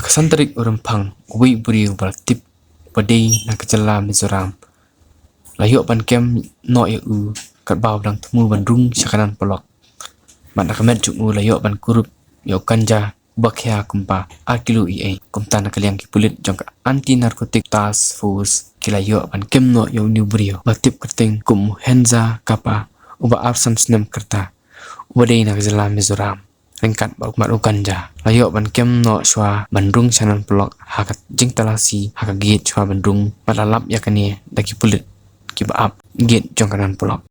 Makasantarik Rupang uwei buri ubal tip padai na Jylla Mizoram. Layok ban kem no ya kat baw dang temu bandung syakanan palok. Mat nak met juk layok ban kurup yo Ganja bakya kumpa akilu uwei kumta na kaliang ki pulit jong anti narkotik task force kilayok ban kem no yo new brio batip kerting kum henza kapa uba absen snem kerta wadai na Jylla Mizoram ringkat bak mat Ganja layok ban kem no shwa bandung syakanan palok hakat jing talasi hakat gate shwa bandung malalap yakani daki pulit ki baap gate jong kanan palok.